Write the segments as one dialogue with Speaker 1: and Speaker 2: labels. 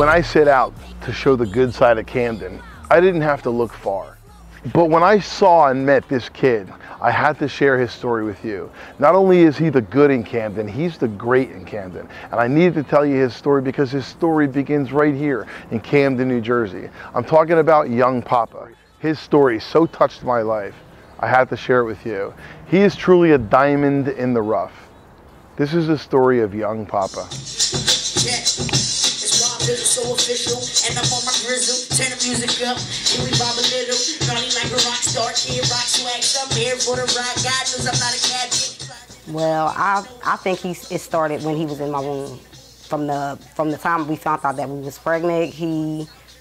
Speaker 1: When I set out to show the good side of Camden, I didn't have to look far. But when I saw and met this kid, I had to share his story with you. Not only is he the good in Camden, he's the great in Camden. And I needed to tell you his story because his story begins right here in Camden, New Jersey. I'm talking about young Poppa. His story so touched my life, I had to share it with you. He is truly a diamond in the rough. This is the story of young Poppa.
Speaker 2: So official, and I'm on my grizzle. Turn the music up, here we bob a little. Naughty like a rock star, kid, rock swag. I'm here for the rock. God knows I'm not a cat.
Speaker 3: Well, I think it started when he was in my womb. From the time we found out that we was pregnant,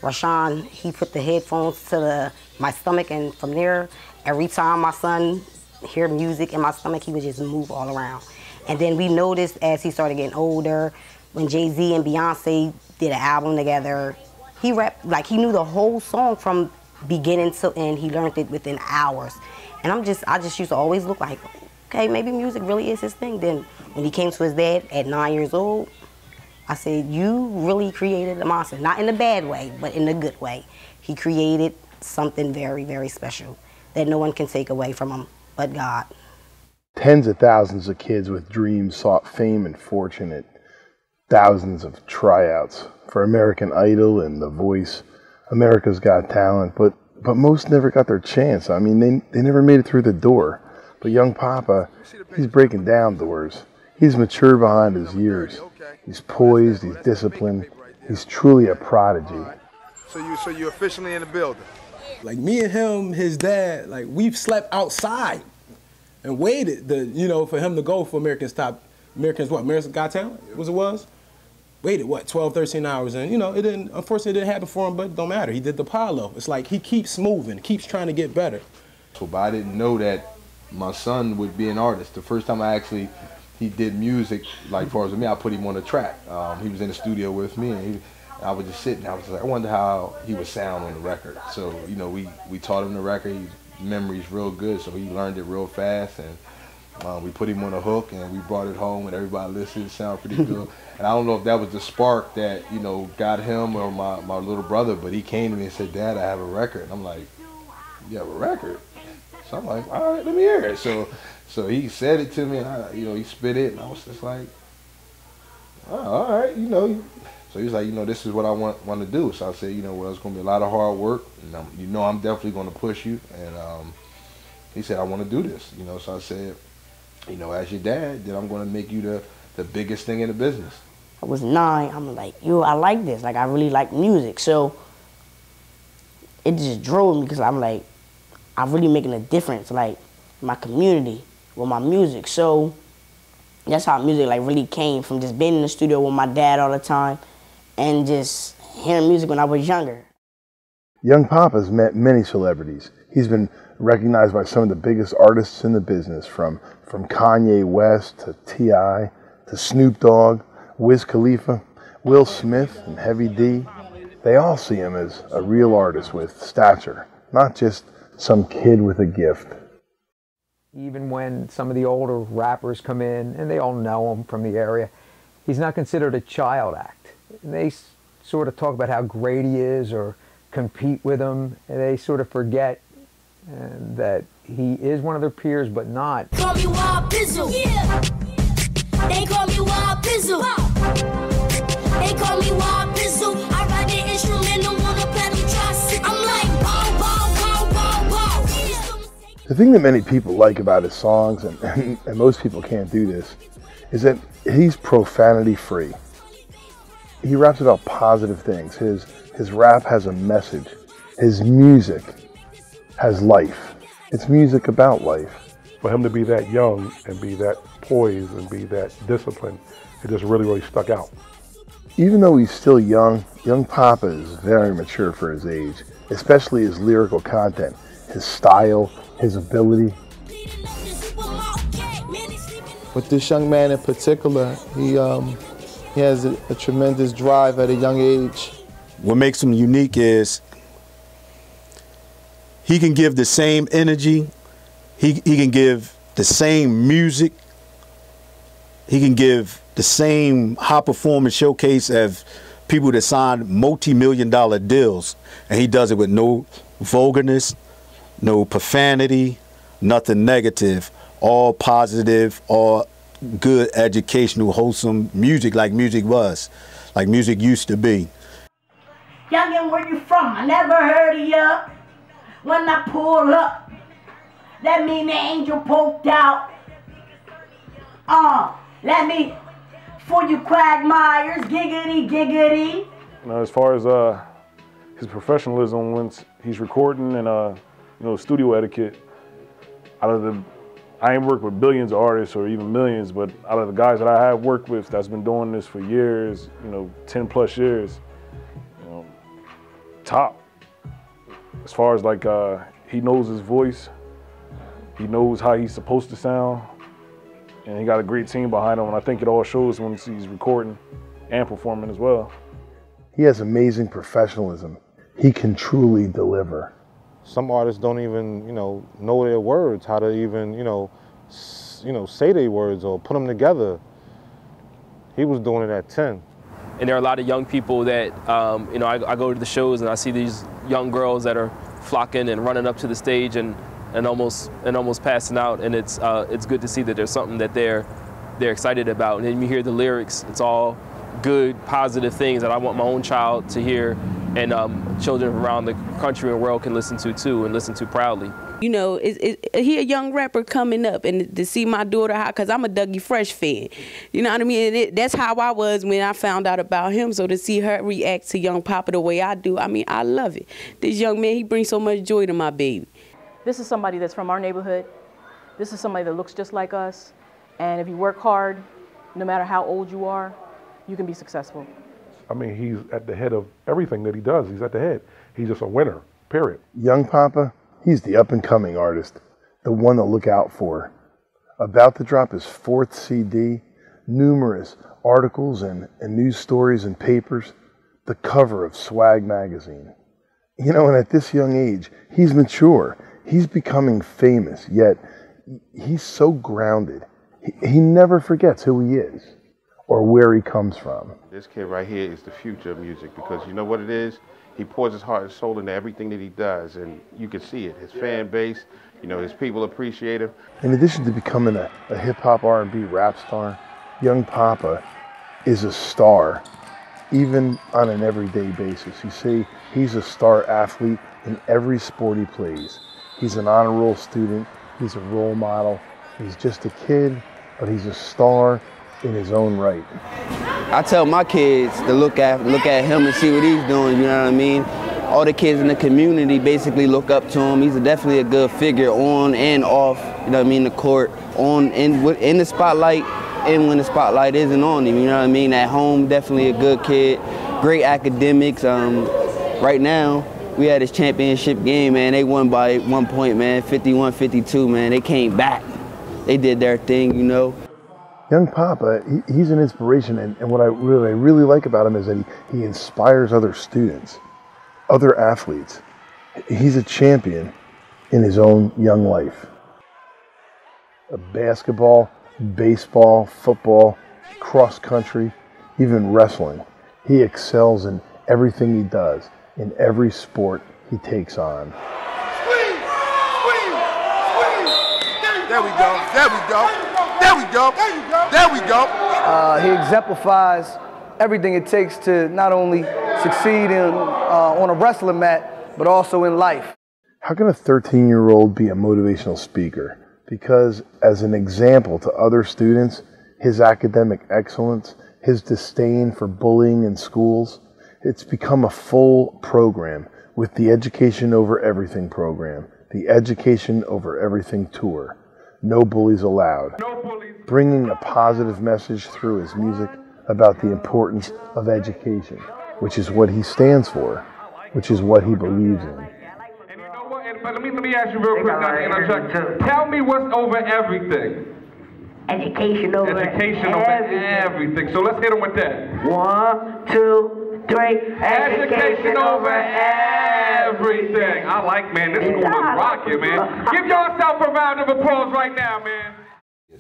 Speaker 3: Rashawn, he put the headphones to my stomach, and from there, every time my son hear music in my stomach, he would just move all around. And then we noticed as he started getting older, when Jay-Z and Beyonce did an album together, he rapped, like he knew the whole song from beginning to end. He learned it within hours. And I just used to always look like, okay, maybe music really is his thing. Then when he came to his dad at 9 years old, I said, you really created a monster. Not in a bad way, but in a good way. He created something very, very special that no one can take away from him but God.
Speaker 1: Tens of thousands of kids with dreams sought fame and fortune at thousands of tryouts for American Idol and The Voice, America's Got Talent, but most never got their chance. I mean, they never made it through the door. But young Poppa, he's breaking down doors. He's matured behind his years. He's poised, he's disciplined, he's truly a prodigy.
Speaker 4: So you're officially in the building?
Speaker 5: Like me and him, his dad, like we've slept outside and waited, for him to go for America's Got Talent, was? Waited, 12, 13 hours, and unfortunately it didn't happen for him, but it don't matter. He did the Apollo. It's like he keeps moving, keeps trying to get better.
Speaker 4: But I didn't know that my son would be an artist. The first time he did music, like far as with me, I put him on the track. He was in the studio with me, and I was just sitting. I was like, I wonder how he would sound on the record. So we taught him the record. His memory's real good, so he learned it real fast, and we put him on a hook, and we brought it home, and everybody listened. It sounded pretty good. And I don't know if that was the spark that got him or my little brother, but he came to me and said, "Dad, I have a record." And I'm like, "You have a record?" So I'm like, "All right, let me hear it." So he said it to me, and he spit it, and I was just like, "Oh, all right, So he was like, this is what I want to do. So I said, well, it's going to be a lot of hard work, and I'm definitely going to push you. And he said, I want to do this. So I said, as your dad, then I'm going to make you the biggest thing in the business.
Speaker 3: I was 9. I'm like, I like this. Like, I really like music. So it just drove me because I'm like, I'm really making a difference, like, in my community with my music. So that's how music, like, really came from just being in the studio with my dad all the time and just hearing music when I was younger.
Speaker 1: Young Poppa's met many celebrities. He's been recognized by some of the biggest artists in the business, from Kanye West to T.I. to Snoop Dogg, Wiz Khalifa, Will Smith, and Heavy D. They all see him as a real artist with stature, not just some kid with a gift.
Speaker 6: Even when some of the older rappers come in, and they all know him from the area, he's not considered a child act. And they sort of talk about how great he is or compete with him, and they sort of forget that he is one of their peers, but not.
Speaker 2: Call me Wild Bizzle. Yeah. They call me Wild Bizzle. They call me Wild Bizzle. I ride the instrumental on a pedal tricycle. I'm like, bow, bow, bow, bow, bow.
Speaker 1: The thing that many people like about his songs, and most people can't do this, is that he's profanity free. He raps about positive things. His rap has a message. His music has life. It's music about life.
Speaker 7: For him to be that young and be that poised and be that disciplined, it just really, really stuck out.
Speaker 1: Even though he's still young Poppa is very mature for his age, especially his lyrical content, his style, his ability.
Speaker 8: With this young man in particular, he has a tremendous drive at a young age.
Speaker 9: What makes him unique is he can give the same energy, he can give the same music, he can give the same high performance showcase as people that sign multi-million-dollar deals, and he does it with no vulgarness, no profanity, nothing negative, all positive, all good, educational, wholesome music like music was, like music used to be.
Speaker 2: Youngin', where you from? I never heard of ya. When I pull up, that mean the angel poked out. Let me, for you quagmires, giggity, giggity.
Speaker 7: Now, as far as his professionalism, once he's recording and you know, studio etiquette, I ain't worked with billions of artists or even millions, but out of the guys that I have worked with that's been doing this for years, you know, 10+ years, you know, top. As far as like, he knows his voice, he knows how he's supposed to sound, and he got a great team behind him, and I think it all shows when he's recording and performing as well.
Speaker 1: He has amazing professionalism. He can truly deliver.
Speaker 10: Some artists don't even, you know their words, how to even, say their words or put them together. He was doing it at 10.
Speaker 11: And there are a lot of young people that, I go to the shows and I see these young girls that are flocking and running up to the stage and almost passing out. And it's good to see that there's something that they're excited about. And then you hear the lyrics. It's all good, positive things that I want my own child to hear, and children around the country and world can listen to too, and listen to proudly.
Speaker 12: You know, he a young rapper coming up, and to see my daughter, because I'm a Dougie Fresh fan, you know what I mean? And that's how I was when I found out about him. So to see her react to young Poppa the way I do, I mean, I love it. This young man, he brings so much joy to my baby.
Speaker 13: This is somebody that's from our neighborhood. This is somebody that looks just like us. And if you work hard, no matter how old you are, you can be successful.
Speaker 7: I mean, he's at the head of everything that he does. He's at the head. He's just a winner, period.
Speaker 1: Young Poppa, he's the up-and-coming artist, the one to look out for. About to drop his 4th CD, numerous articles and news stories and papers, the cover of Swag magazine. You know, and at this young age, he's mature. He's becoming famous, yet he's so grounded. He never forgets who he is or where he comes from.
Speaker 14: This kid right here is the future of music, because you know what it is? He pours his heart and soul into everything that he does, and you can see it. His fan base, his people appreciate him.
Speaker 1: In addition to becoming a hip-hop R&B rap star, young Poppa is a star, even on an everyday basis. You see, he's a star athlete in every sport he plays. He's an honor roll student, he's a role model, he's just a kid, but he's a star in his own right.
Speaker 15: I tell my kids to look at him and see what he's doing, you know what I mean? All the kids in the community basically look up to him. He's definitely a good figure on and off, you know what I mean, the court, in the spotlight and when the spotlight isn't on him, you know what I mean? At home, definitely a good kid, great academics. Right now, we had this championship game, man. They won by 1 point, man, 51-52, man. They came back. They did their thing, you know.
Speaker 1: Young Poppa, he's an inspiration, and what I really like about him is that he inspires other students, other athletes. He's a champion in his own young life. Basketball, baseball, football, cross country, even wrestling. He excels in everything he does, in every sport he takes on.
Speaker 16: There we go, there we go, there we go, there we go.
Speaker 17: He exemplifies everything it takes to not only succeed on a wrestling mat, but also in life.
Speaker 1: How can a 13-year-old be a motivational speaker? Because as an example to other students, his academic excellence, his disdain for bullying in schools, it's become a full program with the Education Over Everything program, the Education Over Everything tour. No bullies allowed. No bullies. Bringing a positive message through his music about the importance of education, which is what he stands for, which is what he believes in.
Speaker 18: But let me ask you real quick, tell me what's over everything.
Speaker 2: Education over
Speaker 18: everything. So let's hit him with that.
Speaker 2: 1, 2, 3.
Speaker 18: Education over everything. I like, man, this school is rocking, man. Give yourself a round of applause right now, man.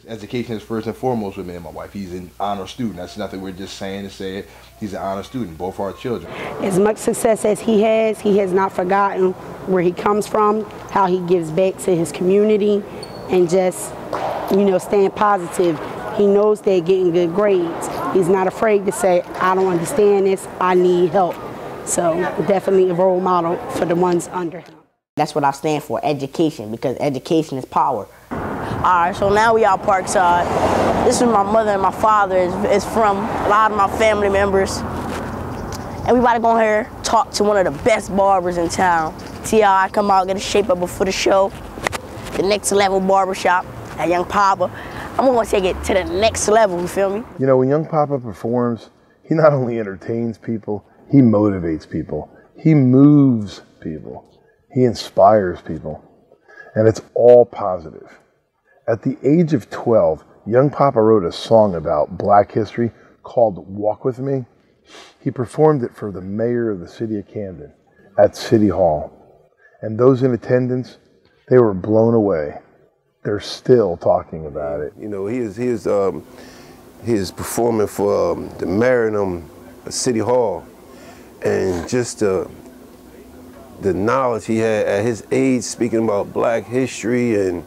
Speaker 4: Education is first and foremost with me and my wife. He's an honor student. That's nothing we're just saying to say it. He's an honor student, both our children.
Speaker 3: As much success as he has not forgotten where he comes from, how he gives back to his community, and just, you know, staying positive. He knows they're getting good grades. He's not afraid to say, I don't understand this, I need help. So definitely a role model for the ones under him.
Speaker 19: That's what I stand for, education, because education is power. Alright, so now we out Parkside. This is where my mother and my father is from, a lot of my family members. And we about to go in here, talk to one of the best barbers in town. See how I come out, get a shape up before the show. The next level barbershop at Young Poppa. I'm gonna take it to the next level, you feel me?
Speaker 1: You know, when Young Poppa performs, he not only entertains people, he motivates people. He moves people. He inspires people. And it's all positive. At the age of 12, Young Poppa wrote a song about Black history called Walk With Me. He performed it for the mayor of the city of Camden at City Hall. And those in attendance, they were blown away. They're still talking about it.
Speaker 20: You know, he is performing for the mayor at City Hall. And just the knowledge he had at his age, speaking about Black history and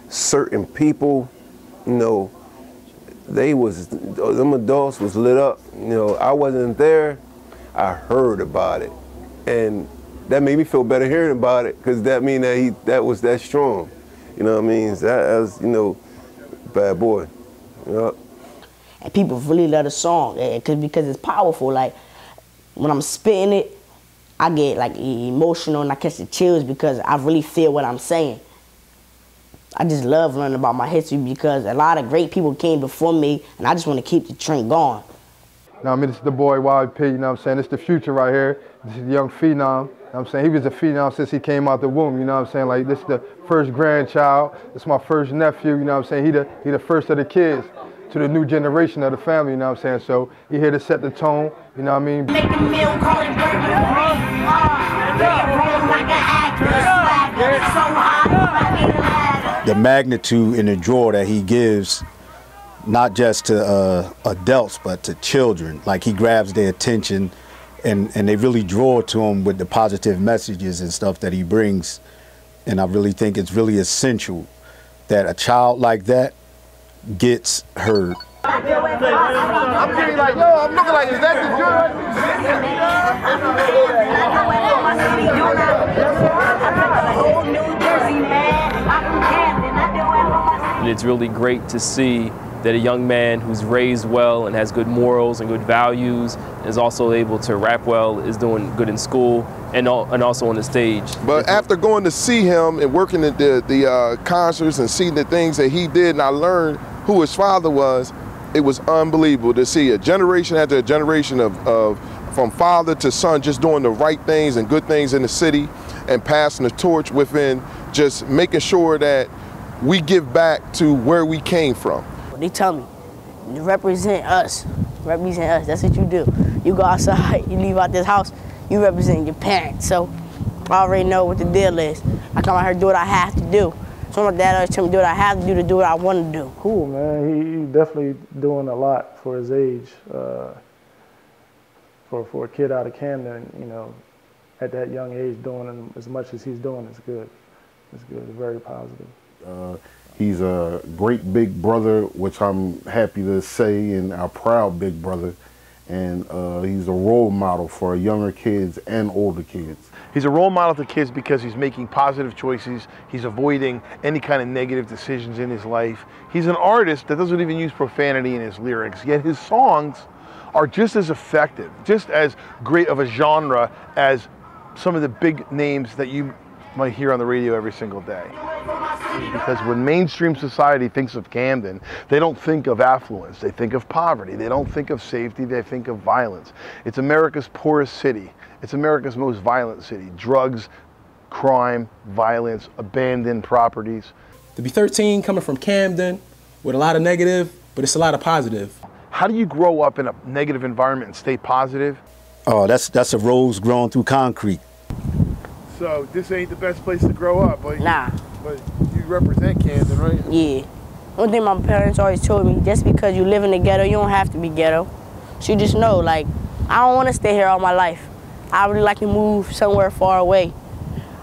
Speaker 20: certain people, you know, them adults was lit up. You know, I wasn't there, I heard about it. And that made me feel better hearing about it, because that mean that was that strong. You know what I mean? That was, you know, bad boy. You know?
Speaker 19: And people really love the song because it's powerful. Like, when I'm spitting it, I get like emotional and I catch the chills because I really feel what I'm saying. I just love learning about my history because a lot of great people came before me, and I just want to keep the trend going.
Speaker 21: Now, I mean, this is the boy YP, you know what I'm saying? This is the future right here. This is the young Phenom, you know what I'm saying? He was a Phenom since he came out the womb, you know what I'm saying? Like, this is the first grandchild. This is my first nephew, you know what I'm saying? He the first of the kids to the new generation of the family, you know what I'm saying? So he here to set the tone, you know what I mean?
Speaker 2: Make a meal, call it burger. Like an actor, so hot,
Speaker 9: the magnitude in the draw that he gives, not just to adults, but to children. Like, he grabs their attention and they really draw to him with the positive messages and stuff that he brings. And I really think it's really essential that a child like that gets heard.
Speaker 16: I'm getting like, yo, I'm looking like, is that
Speaker 11: And it's really great to see that a young man who's raised well and has good morals and good values, is also able to rap well, is doing good in school, and also on the stage.
Speaker 16: But after going to see him and working at the concerts and seeing the things that he did, and I learned who his father was, it was unbelievable to see a generation after a generation of from father to son just doing the right things and good things in the city and passing the torch within, just making sure that we give back to where we came from.
Speaker 19: They tell me, represent us. Represent us, that's what you do. You go outside, you leave out this house, you represent your parents. So I already know what the deal is. I come out here to do what I have to do. So my dad always told me to do what I have to do what I want to do.
Speaker 22: Cool, man. He definitely doing a lot for his age. For a kid out of Camden, you know, at that young age, doing as much as he's doing is good. It's good, it's very positive.
Speaker 23: He's a great big brother, which I'm happy to say, and our proud big brother. And he's a role model for younger kids and older kids.
Speaker 1: He's a role model to kids because he's making positive choices. He's avoiding any kind of negative decisions in his life. He's an artist that doesn't even use profanity in his lyrics, yet his songs are just as effective, just as great of a genre as some of the big names that you might hear on the radio every single day. Because when mainstream society thinks of Camden, they don't think of affluence, they think of poverty, they don't think of safety, they think of violence. It's America's poorest city. It's America's most violent city. Drugs, crime, violence, abandoned properties.
Speaker 5: To be 13, coming from Camden, with a lot of negative, but it's a lot of positive.
Speaker 1: How do you grow up in a negative environment and stay positive?
Speaker 9: Oh, that's a rose growing through concrete.
Speaker 1: So this ain't the best place to grow up, but
Speaker 19: nah.
Speaker 1: But you represent Camden, right?
Speaker 19: Yeah. One thing my parents always told me, just because you live in the ghetto, you don't have to be ghetto. So you just know, like, I don't want to stay here all my life. I really like to move somewhere far away.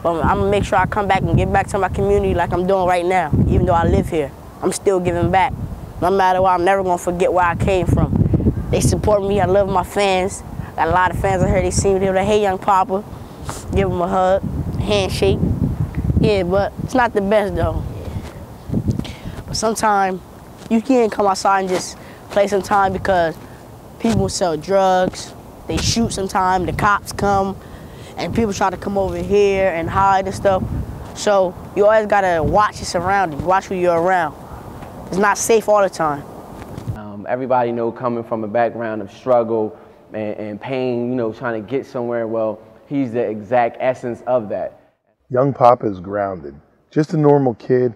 Speaker 19: But I'm gonna make sure I come back and give back to my community like I'm doing right now. Even though I live here, I'm still giving back. No matter what, I'm never gonna forget where I came from. They support me, I love my fans. Got a lot of fans out here, they see me, they're like, hey, young Poppa. Give them a hug, handshake. Yeah, but it's not the best though. But sometimes you can't come outside and just play some time because people sell drugs, they shoot sometimes, the cops come, and people try to come over here and hide and stuff. So you always gotta watch your surroundings, watch who you're around. It's not safe all the time.
Speaker 6: Everybody know coming from a background of struggle and pain, you know, trying to get somewhere, well, he's the exact essence of that.
Speaker 1: Young Poppa is grounded. Just a normal kid,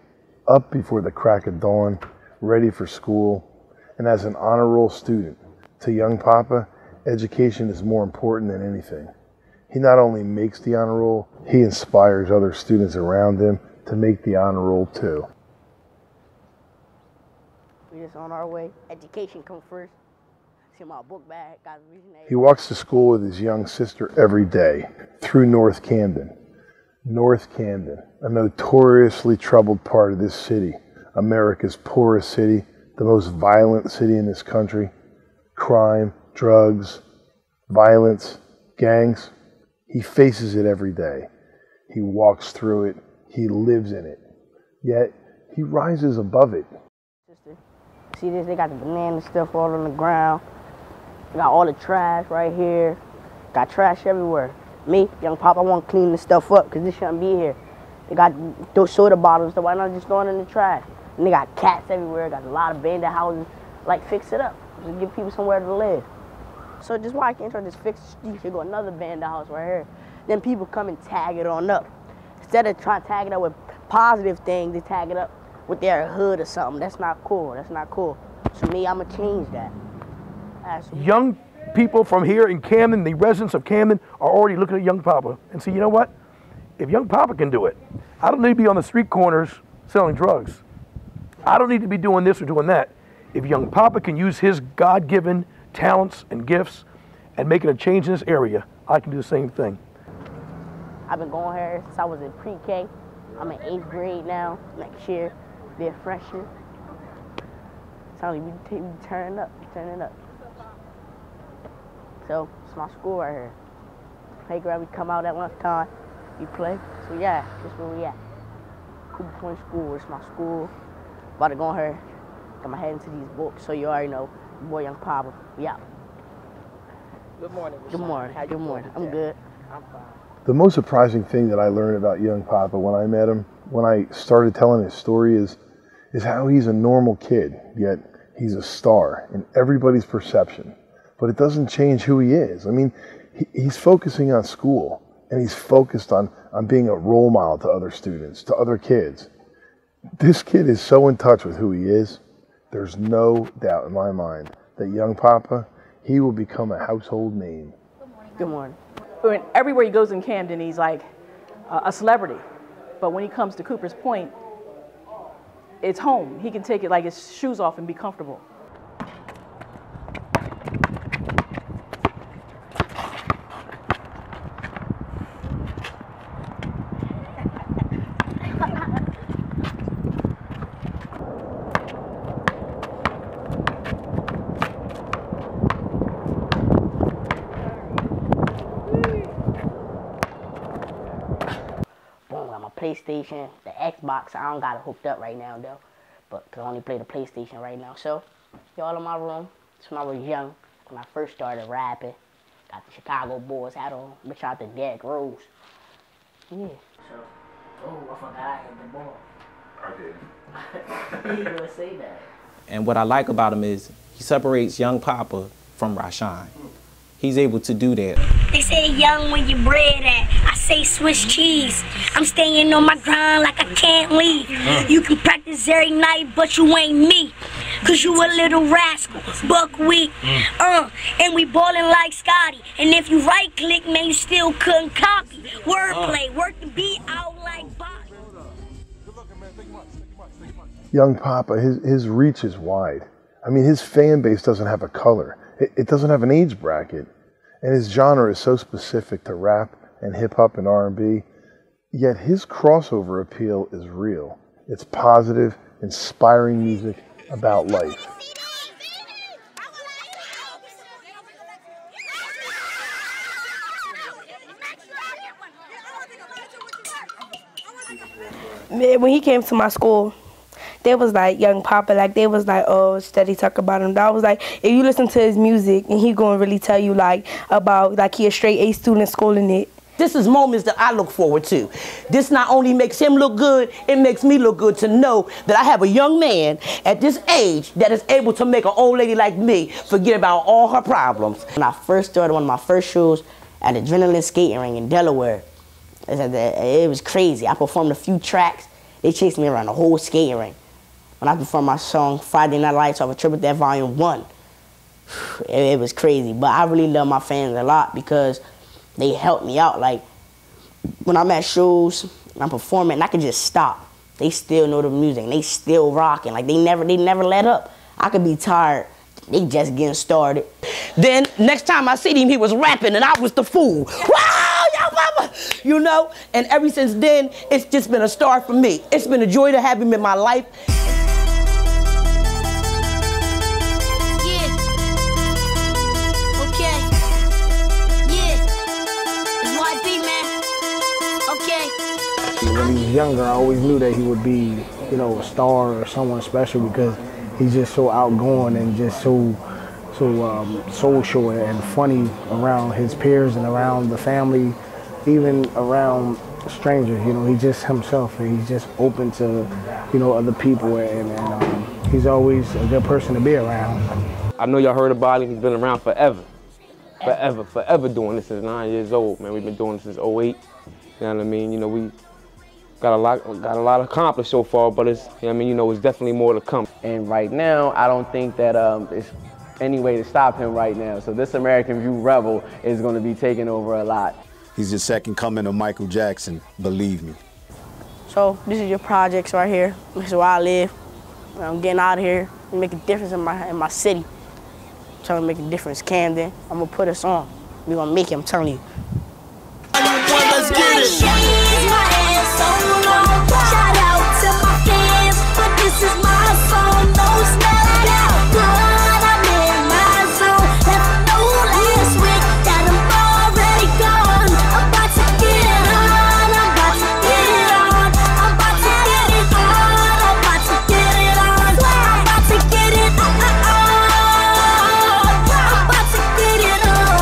Speaker 1: up before the crack of dawn, ready for school. And as an honor roll student, to young Poppa, education is more important than anything. He not only makes the honor roll, he inspires other students around him to make the honor roll too.
Speaker 19: We just on our way. Education come first. See my book bag, got a reason.
Speaker 1: He walks to school with his young sister every day through North Camden. North Camden, a notoriously troubled part of this city, America's poorest city, the most violent city in this country. Crime, drugs, violence, gangs. He faces it every day. He walks through it. He lives in it. Yet, he rises above it.
Speaker 19: See this, they got the banana stuff all on the ground. They got all the trash right here. Got trash everywhere. Me, young Pop, I want to clean this stuff up because this shouldn't be here. They got those soda bottles, so why not just throw it in the trash? And they got cats everywhere, got a lot of abandoned houses. Like, fix it up, just give people somewhere to live. So just why I can't try to just fix the street, here go another abandoned house right here. Then people come and tag it on up. Instead of trying to tag it up with positive things, they tag it up with their hood or something. That's not cool, that's not cool. So me, I'm gonna change that.
Speaker 8: Young people from here in Camden, the residents of Camden, are already looking at young Poppa and say, you know what? If young Poppa can do it, I don't need to be on the street corners selling drugs. I don't need to be doing this or doing that. If young Poppa can use his God-given talents and gifts and making a change in this area, I can do the same thing.
Speaker 19: I've been going here since I was in pre-K. I'm in 8th grade now, next year, be a freshman. Tell me, we turning up, turning up. So, it's my school right here. Playground, we come out at lunchtime, we play. So yeah, this is where we at. Cooper Point School, it's my school. About to go in here, got my head into these books, so you already know, boy young Poppa, we out.
Speaker 10: Good morning,
Speaker 19: Good morning, good morning, I'm good. I'm fine.
Speaker 1: The most surprising thing that I learned about young Poppa when I met him, when I started telling his story is how he's a normal kid, yet he's a star in everybody's perception. But it doesn't change who he is. I mean, he's focusing on school, and he's focused on being a role model to other students, to other kids. This kid is so in touch with who he is, there's no doubt in my mind that young Poppa, he will become a household name.
Speaker 19: Good morning.
Speaker 13: Everywhere he goes in Camden, he's like a celebrity. But when he comes to Cooper's Point, it's home. He can take it like his shoes off and be comfortable.
Speaker 19: PlayStation, the Xbox, I don't got it hooked up right now though, but I only play the PlayStation right now. So, y'all in my room, it's when I was young, when I first started rapping, got the Chicago Bulls hat on, bitch out the Derrick Rose. Yeah. So, oh, I forgot I had the ball. I did. You gonna say that.
Speaker 10: And what I like about him is he separates young Poppa from Rashawn. He's able to do that.
Speaker 2: They say young when you bred at. I say Swiss cheese. I'm staying on my grind like I can't leave. You can practice every night, but you ain't me. Cause you a little rascal, buckwheat. And we ballin' like Scotty. And if you right click, man, you still couldn't copy. Wordplay, work the beat out like Bobby.
Speaker 16: Good looking, man. Thank you much. Thank you much. Thank you much.
Speaker 1: Young Poppa, his reach is wide. I mean, his fan base doesn't have a color. It doesn't have an age bracket. And his genre is so specific to rap and hip-hop and R&B, yet his crossover appeal is real. It's positive, inspiring music about life.
Speaker 7: When he came to my school, they was like Young Poppa, like they was like, oh, steady talk about him. That was like, if you listen to his music, and he gonna really tell you like about like he a straight A student schooling it.
Speaker 12: This is moments that I look forward to. This not only makes him look good, it makes me look good to know that I have a young man at this age that is able to make an old lady like me forget about all her problems.
Speaker 19: When I first started, one of my first shows at Adrenaline Skating Ring in Delaware, it was crazy. I performed a few tracks. They chased me around the whole skating ring. When I performed my song Friday Night Lights off of Triple That Volume 1, it was crazy. But I really love my fans a lot because they help me out. Like, when I'm at shows and I'm performing, and I can just stop. They still know the music, and they still rocking. Like, they never let up. I could be tired. They just getting started.
Speaker 12: Then, next time I seen him, he was rapping, and I was the fool. Wow, Young Poppa! You know? And ever since then, it's just been a star for me. It's been a joy to have him in my life.
Speaker 22: When he was younger, I always knew that he would be, you know, a star or someone special because he's just so outgoing and just so social and funny around his peers and around the family, even around strangers. You know, he's just himself and he's just open to, you know, other people and he's always a good person to be around.
Speaker 6: I know y'all heard about him. He's been around forever. Forever doing this since 9 years old, man. We've been doing this since 08. You know what I mean? You know, we got a lot accomplished so far, but it's, you know what I mean, you know, it's definitely more to come. And right now, I don't think that it's any way to stop him right now. So this American View rebel is going to be taking over a lot.
Speaker 9: He's the second coming of Michael Jackson, believe me.
Speaker 19: So this is your projects right here. This is where I live. I'm getting out of here and make a difference in my city. I'm trying to make a difference, Camden. I'm gonna put us on. We're gonna make it, I'm telling you.
Speaker 2: Let's get it. Shout out to my fans, but this is my song. No snap out, but I'm in my zone. Left no last week that I'm already gone. I'm about to get it on. I'm about to get it on. I'm about to get it on. I'm about to get it on. I'm about to get it on. I'm about to get it on.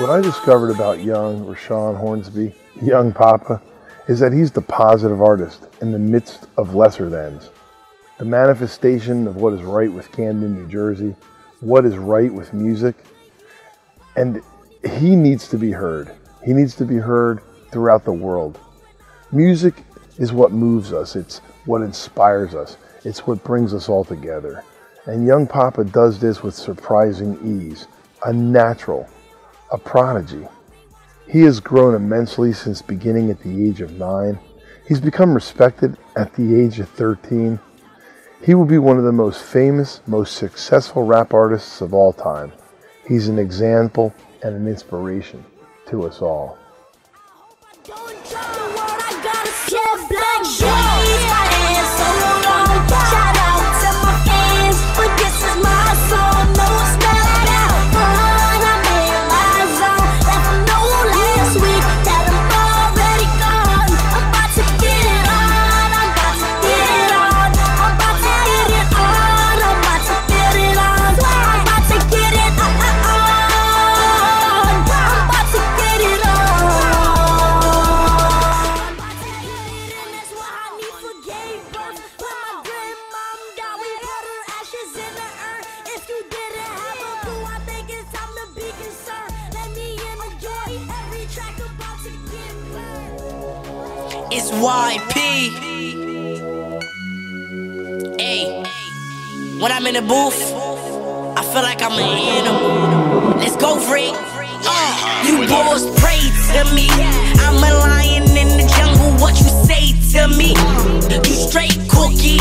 Speaker 1: What I discovered about young Rashawn Hornsby, Young Poppa, is that he's the positive artist in the midst of lesser thans. The manifestation of what is right with Camden, New Jersey, what is right with music. And he needs to be heard. He needs to be heard throughout the world. Music is what moves us. It's what inspires us. It's what brings us all together. And Young Poppa does this with surprising ease, a natural, a prodigy. He has grown immensely since beginning at the age of 9. He's become respected at the age of 13. He will be one of the most famous, most successful rap artists of all time. He's an example and an inspiration to us all.
Speaker 2: It's YP. Hey, when I'm in the booth, I feel like I'm an animal. Let's go, freak. You boys pray to me. I'm a lion in the jungle. What you say to me. You straight cookie.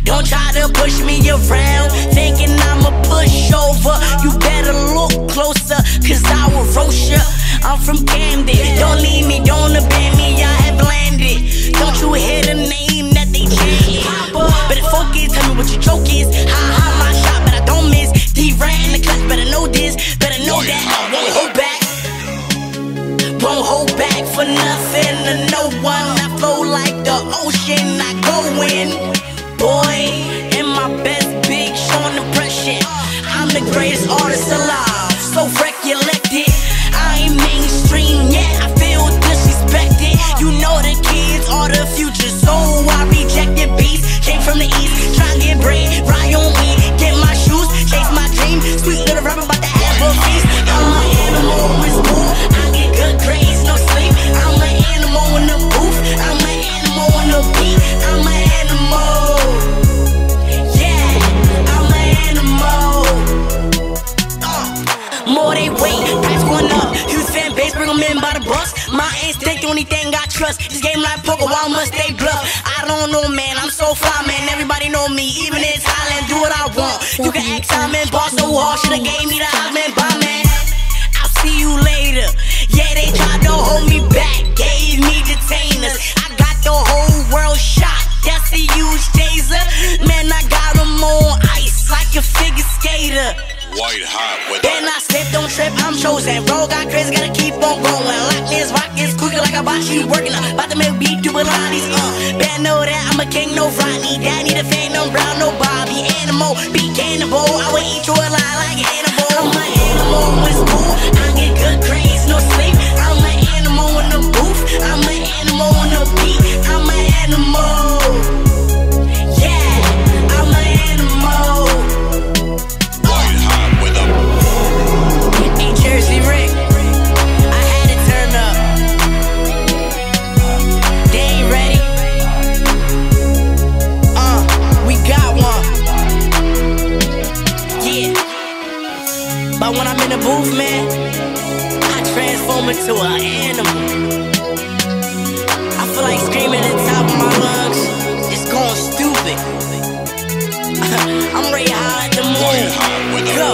Speaker 2: Don't try to push me around, thinking I'm a pushover. You better look closer, cause I will roast ya. I'm from Camden, don't leave me, don't abandon me, I have landed. Don't you hear the name that they changed? Poppa, better focus, tell me what your joke is. Ha, my shot, but I don't miss. D-Rat in the clutch, better know this, better know that I won't hold back. Won't hold back for nothing to no one. I flow like the ocean, I go in. Boy, in my best big showing impression. I'm the greatest artist alive, so recollected. I ain't mainstream yet, I feel disrespected. You know the kids are the future, so I rejected beats. Came from the east, try to get bread, ride on weed, get my shoes, chase my dream. Sweet little rapper about to have a feast. I'm an animal in school, I get good grades, no sleep. I'm an animal in the booth, I'm an animal in the beat. I'm an animal, yeah, I'm an animal. More they wait, price going up. Huge fan base, bring them in by the bus. My instinct, the only thing I trust. This game like poker, why must they bluff? I don't know, man, I'm so fly, man. Everybody know me, even in Thailand, do what I want. You can act time and boss so hard, shoulda gave me the Osman by man. I'll see you later. Yeah, they tried to hold me back, gave me detainers. I got the whole world shocked, that's a huge taser. Man, I got them on ice like a figure skater.
Speaker 14: White hot with
Speaker 2: then I slip, don't trip, I'm chosen. Bro got crazy, gotta keep on going. Like this, rock is quicker like a bot, she working up. About to make beat, do a lot of these, better know that I'm a king, no Rodney. Dad need a Phenom, brown, no Bobby. Animal, be cannibal, I will eat you alive like an animal. I'm an animal in school, I get good grades, no sleep. I'm an animal in the booth, I'm an animal in the beat. I'm an animal, yeah, I'm an animal. Jersey Rick, I had it turned up. They ain't ready. We got one. Yeah. But when I'm in the booth, man, I transform into an animal. I feel like screaming at the top of my lungs, just going stupid. I'm ready high at the moon. Go.